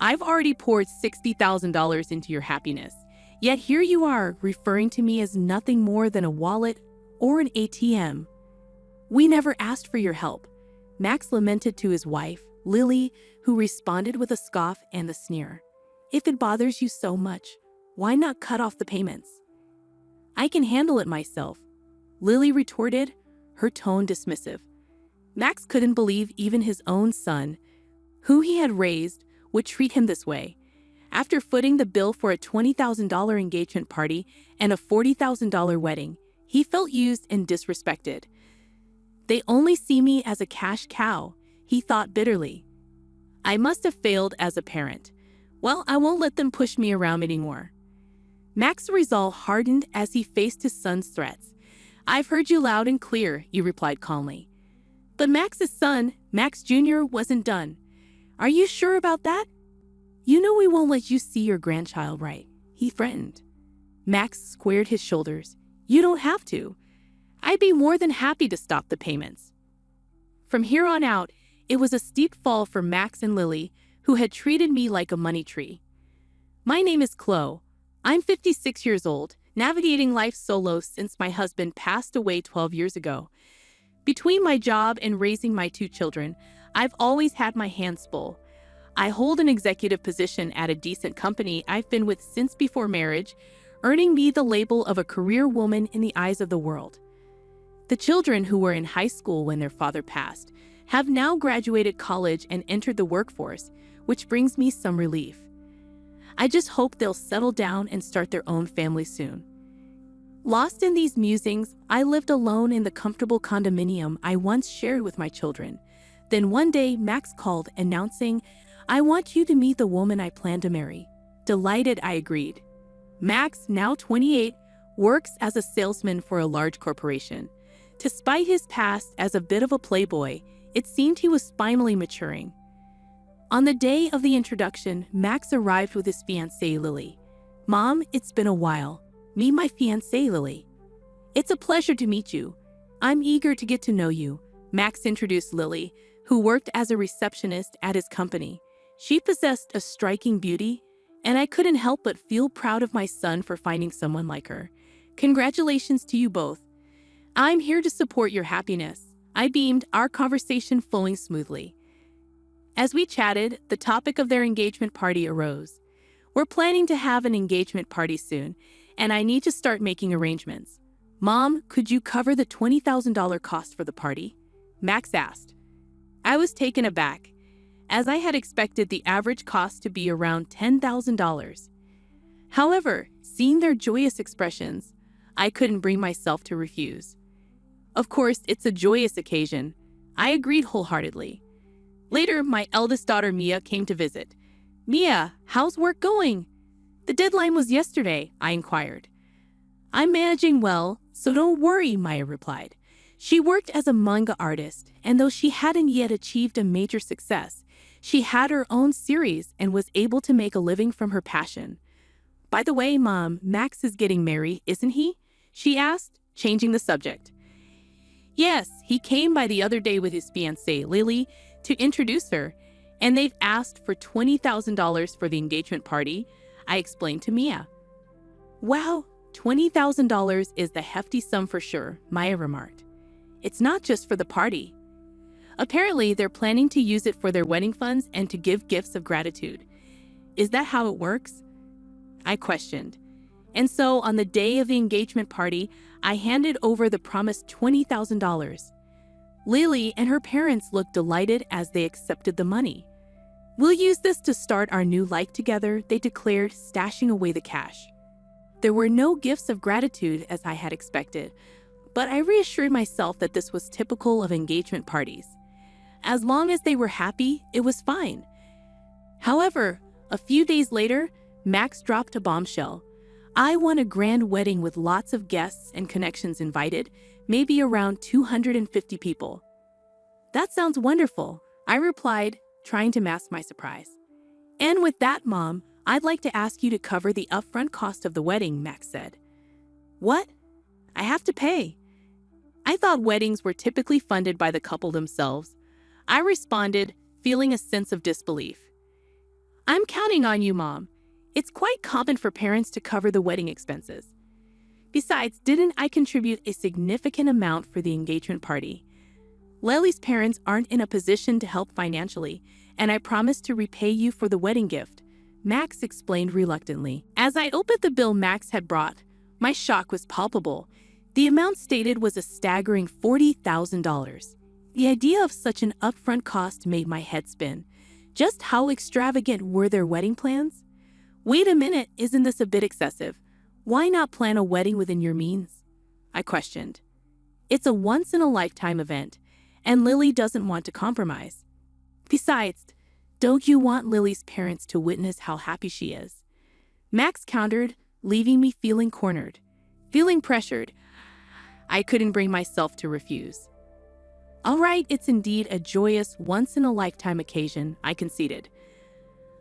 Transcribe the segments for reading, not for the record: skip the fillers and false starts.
I've already poured $60,000 into your happiness. Yet here you are, referring to me as nothing more than a wallet or an ATM. We never asked for your help, Max lamented to his wife, Lily, who responded with a scoff and a sneer. If it bothers you so much, why not cut off the payments? I can handle it myself, Lily retorted, her tone dismissive. Max couldn't believe even his own son, who he had raised, would treat him this way. After footing the bill for a $20,000 engagement party and a $40,000 wedding, he felt used and disrespected. They only see me as a cash cow, he thought bitterly. I must have failed as a parent. Well, I won't let them push me around anymore. Max's resolve hardened as he faced his son's threats. I've heard you loud and clear, he replied calmly. But Max's son, Max Jr., wasn't done. Are you sure about that? You know we won't let you see your grandchild, right? He threatened. Max squared his shoulders. You don't have to. I'd be more than happy to stop the payments. From here on out, it was a steep fall for Max and Lily, who had treated me like a money tree. My name is Chloe. I'm 56 years old, navigating life solo since my husband passed away 12 years ago. Between my job and raising my 2 children, I've always had my hands full. I hold an executive position at a decent company I've been with since before marriage, earning me the label of a career woman in the eyes of the world. The children who were in high school when their father passed have now graduated college and entered the workforce, which brings me some relief. I just hope they'll settle down and start their own family soon. Lost in these musings, I lived alone in the comfortable condominium I once shared with my children. Then one day, Max called, announcing, I want you to meet the woman I plan to marry. Delighted, I agreed. Max, now 28, works as a salesman for a large corporation. Despite his past as a bit of a playboy, it seemed he was finally maturing. On the day of the introduction, Max arrived with his fiancée, Lily. Mom, it's been a while. Meet my fiancée, Lily. It's a pleasure to meet you. I'm eager to get to know you, Max introduced Lily, who worked as a receptionist at his company. She possessed a striking beauty, and I couldn't help but feel proud of my son for finding someone like her. Congratulations to you both. I'm here to support your happiness, I beamed, our conversation flowing smoothly. As we chatted, the topic of their engagement party arose. We're planning to have an engagement party soon, and I need to start making arrangements. Mom, could you cover the $20,000 cost for the party? Max asked. I was taken aback, as I had expected the average cost to be around $10,000. However, seeing their joyous expressions, I couldn't bring myself to refuse. Of course, it's a joyous occasion. I agreed wholeheartedly. Later, my eldest daughter Mia came to visit. Mia, how's work going? The deadline was yesterday, I inquired. I'm managing well, so don't worry, Maya replied. She worked as a manga artist, and though she hadn't yet achieved a major success, she had her own series and was able to make a living from her passion. By the way, Mom, Max is getting married, isn't he? She asked, changing the subject. Yes, he came by the other day with his fiancée, Lily, to introduce her, and they've asked for $20,000 for the engagement party, I explained to Mia. Wow, $20,000 is the hefty sum for sure, Maya remarked. It's not just for the party. Apparently, they're planning to use it for their wedding funds and to give gifts of gratitude. Is that how it works? I questioned. And so, on the day of the engagement party, I handed over the promised $20,000. Lily and her parents looked delighted as they accepted the money. We'll use this to start our new life together, they declared, stashing away the cash. There were no gifts of gratitude as I had expected, but I reassured myself that this was typical of engagement parties. As long as they were happy, it was fine. However, a few days later, Max dropped a bombshell. I want a grand wedding with lots of guests and connections invited, maybe around 250 people. That sounds wonderful, I replied, trying to mask my surprise. And with that, Mom, I'd like to ask you to cover the upfront cost of the wedding, Max said. What? I have to pay. I thought weddings were typically funded by the couple themselves. I responded, feeling a sense of disbelief. I'm counting on you, Mom. It's quite common for parents to cover the wedding expenses. Besides, didn't I contribute a significant amount for the engagement party? Lily's parents aren't in a position to help financially, and I promised to repay you for the wedding gift, Max explained reluctantly. As I opened the bill Max had brought, my shock was palpable. The amount stated was a staggering $40,000. The idea of such an upfront cost made my head spin. Just how extravagant were their wedding plans? Wait a minute, isn't this a bit excessive? Why not plan a wedding within your means? I questioned. It's a once-in-a-lifetime event, and Lily doesn't want to compromise. Besides, don't you want Lily's parents to witness how happy she is? Max countered, leaving me feeling cornered. Feeling pressured, I couldn't bring myself to refuse. All right, it's indeed a joyous, once-in-a-lifetime occasion, I conceded.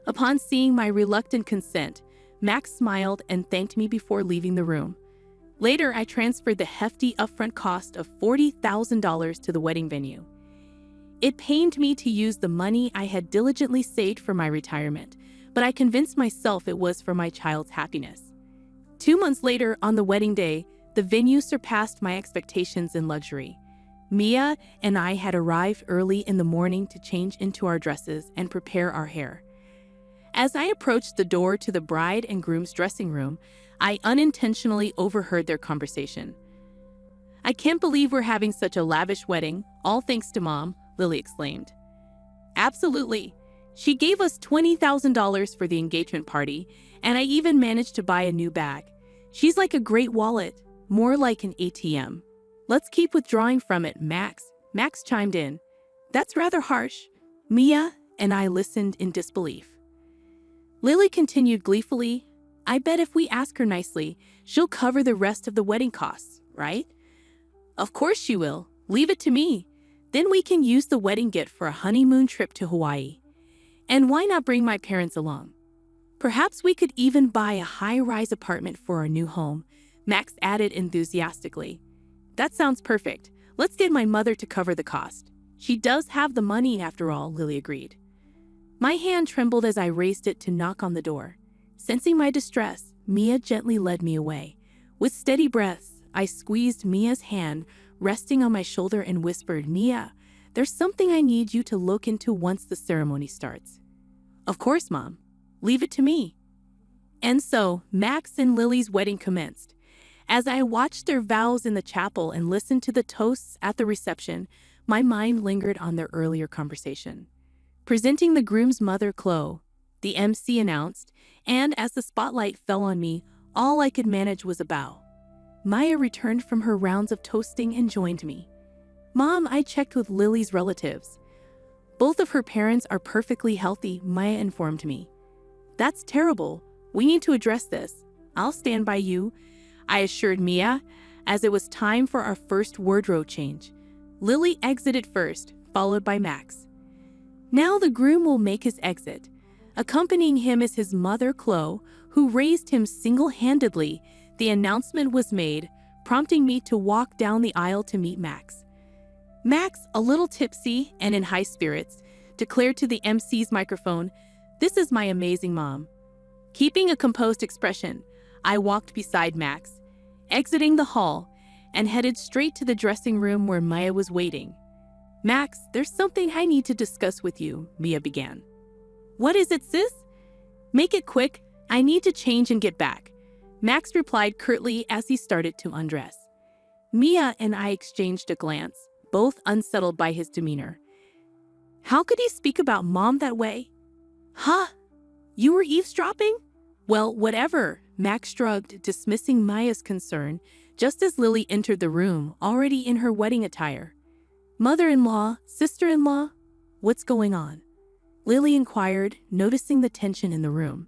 Upon seeing my reluctant consent, Max smiled and thanked me before leaving the room. Later, I transferred the hefty upfront cost of $40,000 to the wedding venue. It pained me to use the money I had diligently saved for my retirement, but I convinced myself it was for my child's happiness. 2 months later, on the wedding day, the venue surpassed my expectations in luxury. Mia and I had arrived early in the morning to change into our dresses and prepare our hair. As I approached the door to the bride and groom's dressing room, I unintentionally overheard their conversation. I can't believe we're having such a lavish wedding, all thanks to Mom, Lily exclaimed. Absolutely. She gave us $20,000 for the engagement party, and I even managed to buy a new bag. She's like a great wallet, more like an ATM. Let's keep withdrawing from it, Max. Max chimed in. That's rather harsh. Mia and I listened in disbelief. Lily continued gleefully, I bet if we ask her nicely, she'll cover the rest of the wedding costs, right? Of course she will. Leave it to me. Then we can use the wedding gift for a honeymoon trip to Hawaii. And why not bring my parents along? Perhaps we could even buy a high-rise apartment for our new home, Max added enthusiastically. That sounds perfect. Let's get my mother to cover the cost. She does have the money after all, Lily agreed. My hand trembled as I raised it to knock on the door. Sensing my distress, Mia gently led me away. With steady breaths, I squeezed Mia's hand, resting on my shoulder and whispered, Mia, there's something I need you to look into once the ceremony starts. Of course, Mom. Leave it to me. And so, Max and Lily's wedding commenced. As I watched their vows in the chapel and listened to the toasts at the reception, my mind lingered on their earlier conversation. Presenting the groom's mother, Chloe, the MC announced, and as the spotlight fell on me, all I could manage was a bow. Maya returned from her rounds of toasting and joined me. Mom, I checked with Lily's relatives. Both of her parents are perfectly healthy, Maya informed me. That's terrible. We need to address this. I'll stand by you, I assured Mia, as it was time for our first wardrobe change. Lily exited first, followed by Max. Now the groom will make his exit. Accompanying him is his mother, Chloe, who raised him single-handedly. The announcement was made, prompting me to walk down the aisle to meet Max. Max, a little tipsy and in high spirits, declared to the MC's microphone, "This is my amazing mom." Keeping a composed expression, I walked beside Max, exiting the hall, and headed straight to the dressing room where Maya was waiting. Max, there's something I need to discuss with you, Mia began. What is it, sis? Make it quick. I need to change and get back, Max replied curtly as he started to undress. Mia and I exchanged a glance, both unsettled by his demeanor. How could he speak about Mom that way? Huh? You were eavesdropping? Well, whatever, Max shrugged, dismissing Maya's concern, just as Lily entered the room, already in her wedding attire. Mother-in-law, sister-in-law, what's going on? Lily inquired, noticing the tension in the room.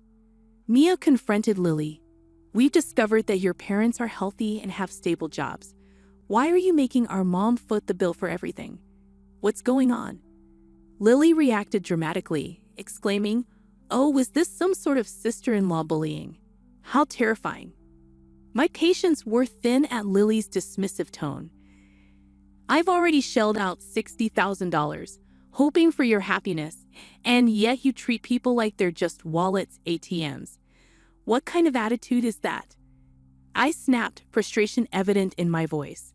Mia confronted Lily. We've discovered that your parents are healthy and have stable jobs. Why are you making our mom foot the bill for everything? What's going on? Lily reacted dramatically, exclaiming, Oh, was this some sort of sister-in-law bullying? How terrifying. My patience wore thin at Lily's dismissive tone. I've already shelled out $60,000, hoping for your happiness, And yet you treat people like they're just wallets, ATMs. What kind of attitude is that? I snapped, frustration evident in my voice.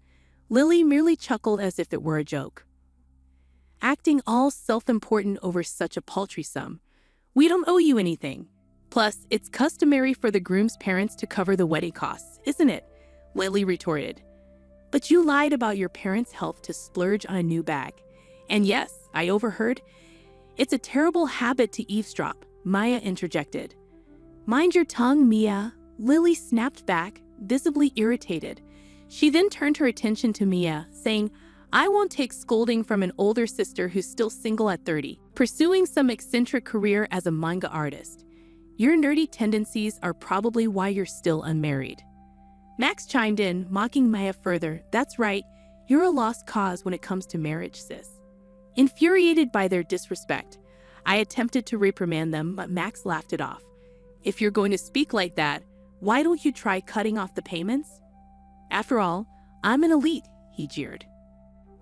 Lily merely chuckled as if it were a joke. Acting all self-important over such a paltry sum. We don't owe you anything. Plus, it's customary for the groom's parents to cover the wedding costs, isn't it? Lily retorted. But you lied about your parents' health to splurge on a new bag. And yes, I overheard. It's a terrible habit to eavesdrop, Maya interjected. Mind your tongue, Mia, Lily snapped back, visibly irritated. She then turned her attention to Mia, saying, I won't take scolding from an older sister who's still single at 30, pursuing some eccentric career as a manga artist. Your nerdy tendencies are probably why you're still unmarried. Max chimed in, mocking Maya further. That's right, you're a lost cause when it comes to marriage, sis. Infuriated by their disrespect, I attempted to reprimand them, but Max laughed it off. If you're going to speak like that, why don't you try cutting off the payments? After all, I'm an elite, he jeered.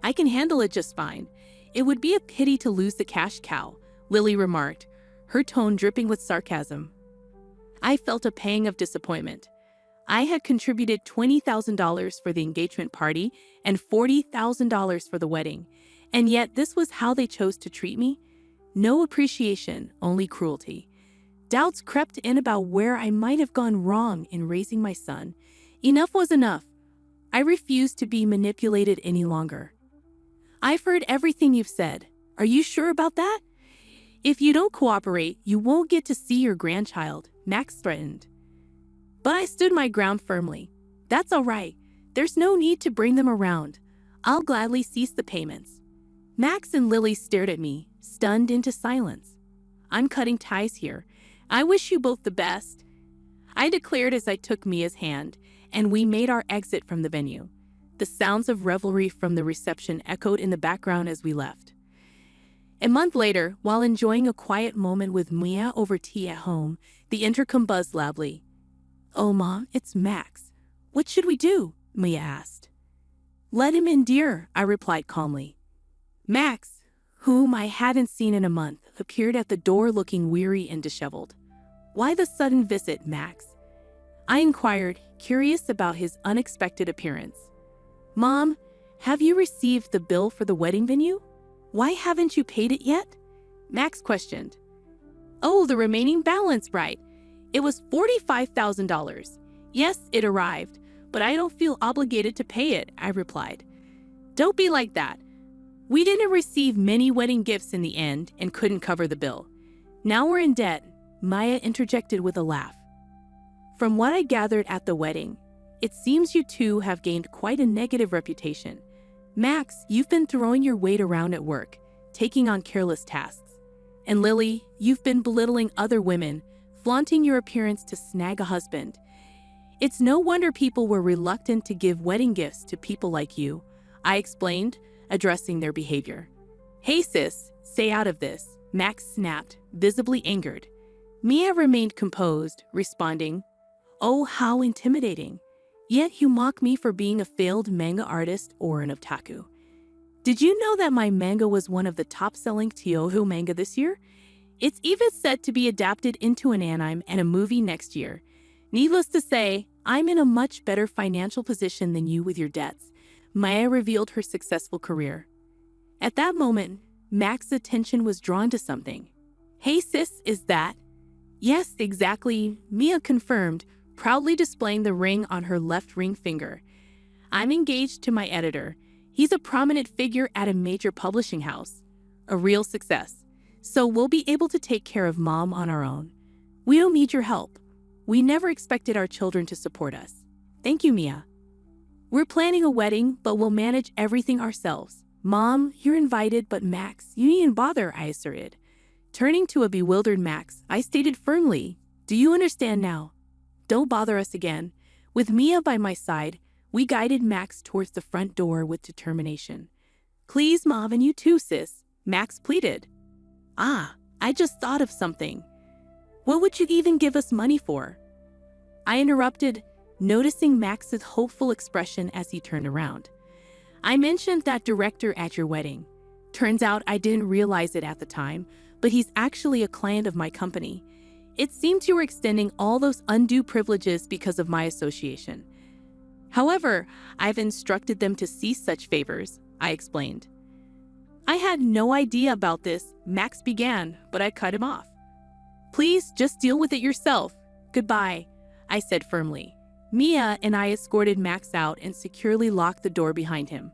I can handle it just fine. It would be a pity to lose the cash cow, Lily remarked, her tone dripping with sarcasm. I felt a pang of disappointment. I had contributed $20,000 for the engagement party and $40,000 for the wedding, and yet this was how they chose to treat me? No appreciation, only cruelty. Doubts crept in about where I might have gone wrong in raising my son. Enough was enough. I refused to be manipulated any longer. I've heard everything you've said. Are you sure about that? If you don't cooperate, you won't get to see your grandchild, Max threatened. But I stood my ground firmly. That's all right. There's no need to bring them around. I'll gladly cease the payments. Max and Lily stared at me, stunned into silence. I'm cutting ties here. I wish you both the best, I declared as I took Mia's hand, and we made our exit from the venue. The sounds of revelry from the reception echoed in the background as we left. A month later, while enjoying a quiet moment with Mia over tea at home, the intercom buzzed loudly. Oh, Mom, it's Max. What should we do? Mia asked. Let him in, dear, I replied calmly. Max, whom I hadn't seen in a month, appeared at the door looking weary and disheveled. Why the sudden visit, Max? I inquired, curious about his unexpected appearance. Mom, have you received the bill for the wedding venue? Why haven't you paid it yet? Max questioned. Oh, the remaining balance, right. It was $45,000. Yes, it arrived, but I don't feel obligated to pay it, I replied. Don't be like that. We didn't receive many wedding gifts in the end and couldn't cover the bill. Now we're in debt, Maya interjected with a laugh. From what I gathered at the wedding, it seems you two have gained quite a negative reputation. Max, you've been throwing your weight around at work, taking on careless tasks. And Lily, you've been belittling other women, flaunting your appearance to snag a husband. It's no wonder people were reluctant to give wedding gifts to people like you, I explained, addressing their behavior. Hey sis, stay out of this, Max snapped, visibly angered. Mia remained composed, responding, Oh, how intimidating. Yet you mock me for being a failed manga artist or an otaku. Did you know that my manga was one of the top-selling Tyoho manga this year? It's even set to be adapted into an anime and a movie next year. Needless to say, I'm in a much better financial position than you with your debts. Maya revealed her successful career. At that moment, Max's attention was drawn to something. Hey sis, is that? Yes, exactly, Mia confirmed, proudly displaying the ring on her left ring finger. I'm engaged to my editor. He's a prominent figure at a major publishing house. A real success. So we'll be able to take care of Mom on our own. We don't need your help. We never expected our children to support us. Thank you, Mia. We're planning a wedding, but we'll manage everything ourselves. Mom, you're invited, but Max, you needn't bother, I asserted. Turning to a bewildered Max, I stated firmly, Do you understand now? Don't bother us again. With Mia by my side, we guided Max towards the front door with determination. Please, Mom, and you too, sis, Max pleaded. Ah, I just thought of something. What would you even give us money for? I interrupted, noticing Max's hopeful expression as he turned around. I mentioned that director at your wedding. Turns out I didn't realize it at the time, but he's actually a client of my company. It seems you were extending all those undue privileges because of my association. However, I've instructed them to cease such favors, I explained. I had no idea about this, Max began, but I cut him off. Please just deal with it yourself. Goodbye, I said firmly. Mia and I escorted Max out and securely locked the door behind him.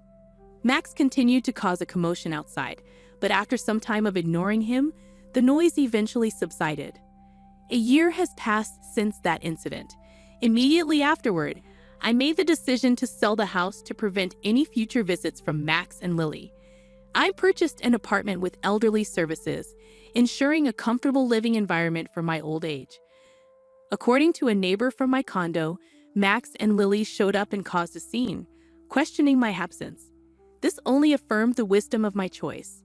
Max continued to cause a commotion outside, but after some time of ignoring him, the noise eventually subsided. A year has passed since that incident. Immediately afterward, I made the decision to sell the house to prevent any future visits from Max and Lily. I purchased an apartment with elderly services, ensuring a comfortable living environment for my old age. According to a neighbor from my condo, Max and Lily showed up and caused a scene, questioning my absence. This only affirmed the wisdom of my choice.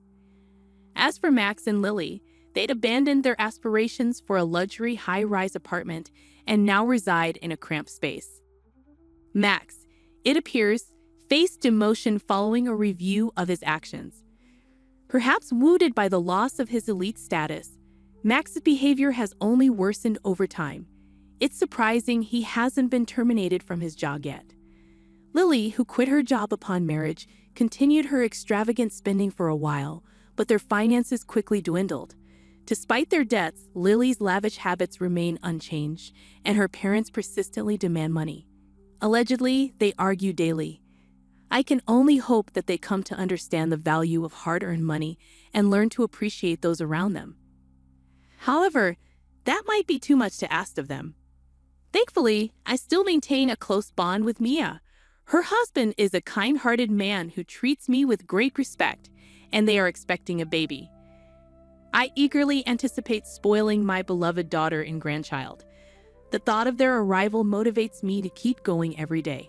As for Max and Lily, they'd abandoned their aspirations for a luxury high-rise apartment and now reside in a cramped space. Max, it appears, faced demotion following a review of his actions. Perhaps wounded by the loss of his elite status, Max's behavior has only worsened over time. It's surprising he hasn't been terminated from his job yet. Lily, who quit her job upon marriage, continued her extravagant spending for a while, but their finances quickly dwindled. Despite their debts, Lily's lavish habits remain unchanged, and her parents persistently demand money. Allegedly, they argue daily. I can only hope that they come to understand the value of hard-earned money and learn to appreciate those around them. However, that might be too much to ask of them. Thankfully, I still maintain a close bond with Mia. Her husband is a kind-hearted man who treats me with great respect, and they are expecting a baby. I eagerly anticipate spoiling my beloved daughter and grandchild. The thought of their arrival motivates me to keep going every day.